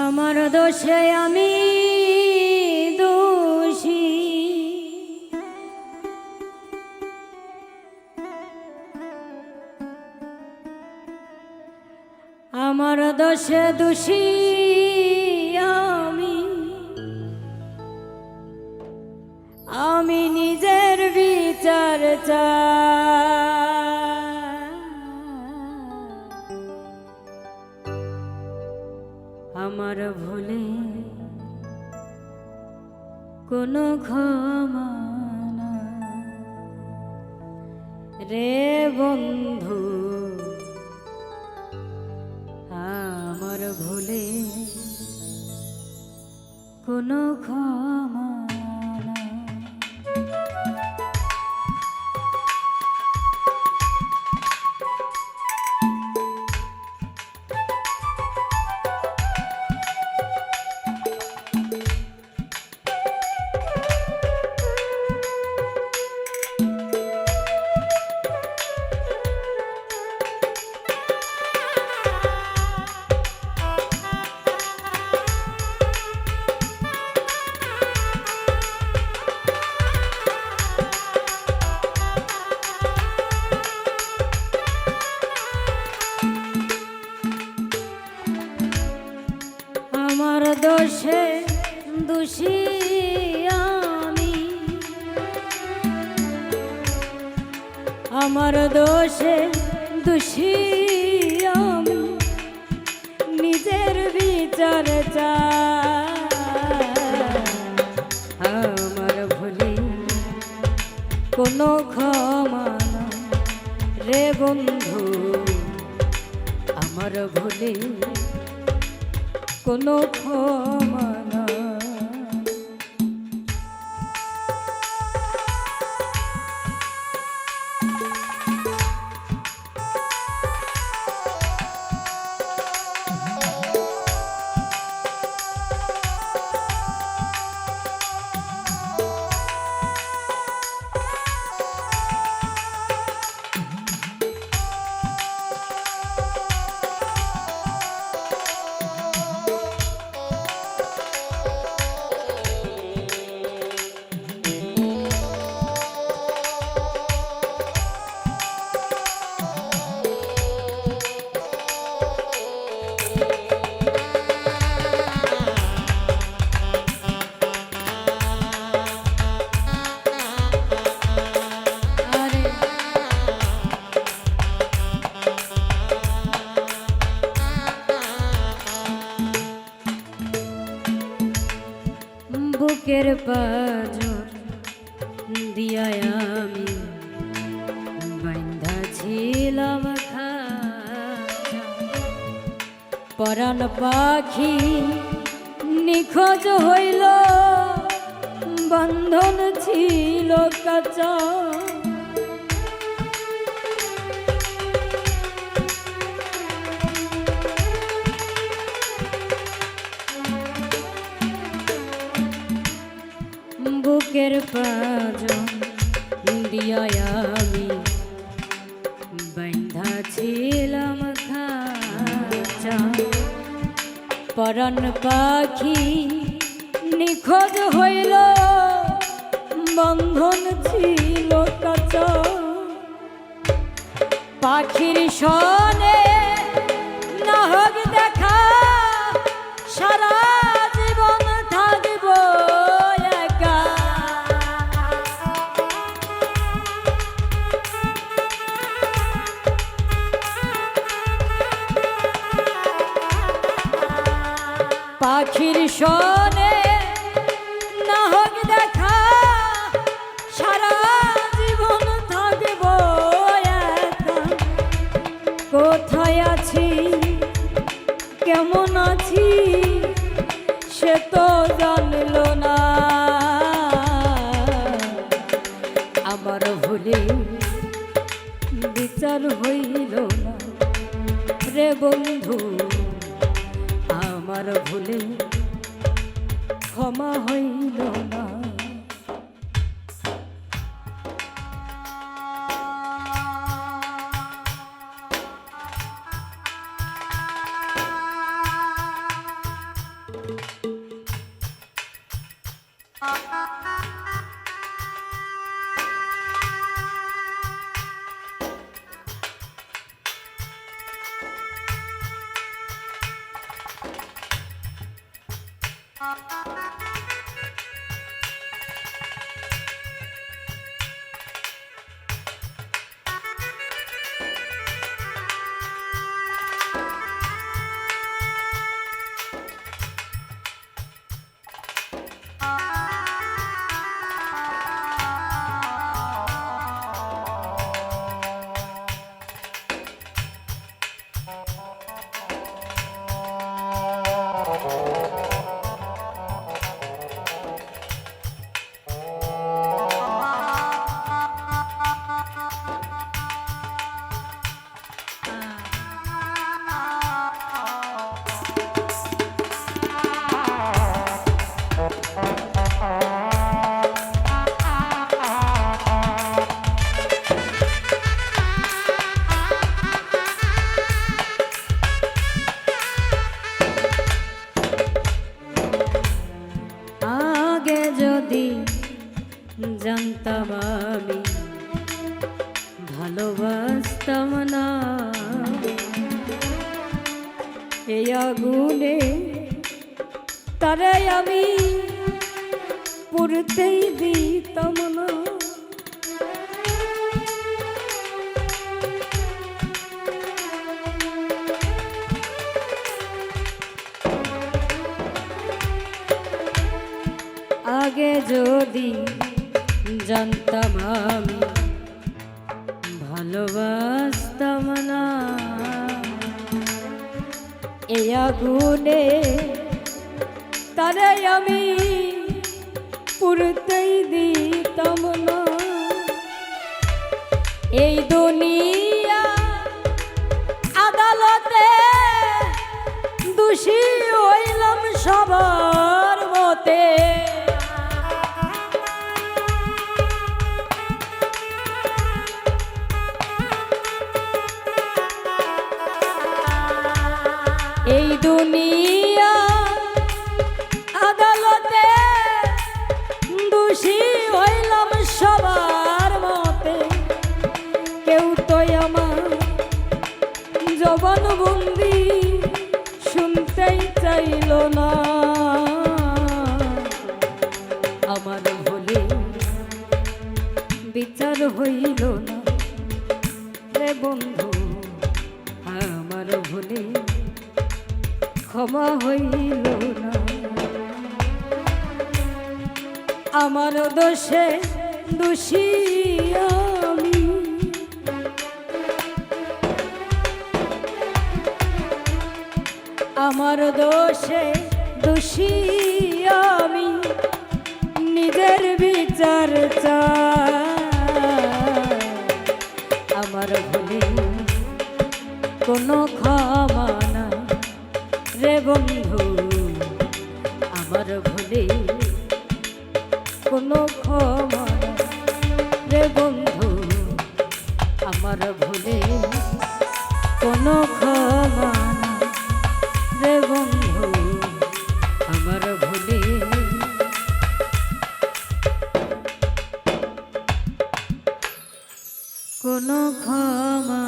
আমার দোষে আমি দোষী, আমার দোষে দোষী আমি নিজের বিচার চাই। আমার ভুলে কোনো ক্ষমা নাই রে বন্ধু, আমার ভুলে কোনো ক্ষমা নাই। আমার দোষে দোষী আমি, আমার দোষে দোষী আমি নিজের বিচার চাই। আমার ভুলে কোনো ক্ষমা নাই রে বন্ধু, আমার ভুলে কোনো ক্ষমা নাই। বুকের পাঁজর দিয়া আমি বান্ধা ছিলাম খাঁচা, পরাণ পাখি নিখোঁজ হইল, বন্ধন ছিল কাঁচা। বুকের পাঁজর দিয়া আমি বান্ধা ছিলাম খাঁচা, পরাণ পাখি নিখোঁজ হইল, বন্ধন ছিল কাঁচা। পাখির সনে না হোক দেখা, সারা জীবন থাকব একা। পাখির সনে না হোক দেখা, সারা জীবন থাকব একা। কোথায় আছি কেমন আছি তো জানলো না আমার ভুলে বিচার হইল না রে বন্ধু আমার ভুলে ক্ষমা হইল না। জানতাম আমি ভালোবাসতাম না এই আগুনে তারে আমি পুরতেই দিতাম না। আগে যদি জানতাম আমি ভালোবাসতাম না এই আগুনে তারে আমি পুরতেই দিতাম না। এই দুনিয়া আদালতে দোষী হইলাম সবার মতে এই দুনিয়া আদালতে দোষী হইলাম সবার মতে কেউ তো আমার জবানবন্দি শুনতেই চাইল না। আমার ভুলে বিচার হইল না রে বন্ধু আমার ভুলে ক্ষমা হইল না। আমার দোষে দোষী আমি আমার দোষে দোষী আমি নিজের বিচার চাই। আমার ভুলে কোনো ক্ষমা নাই রে বন্ধু আমার ভুলে কোনো ক্ষমা নাই রে বন্ধু আমার ভুলে কোনো ক্ষমা নাই রে বন্ধু আমার ভুলে কোনো ক্ষমা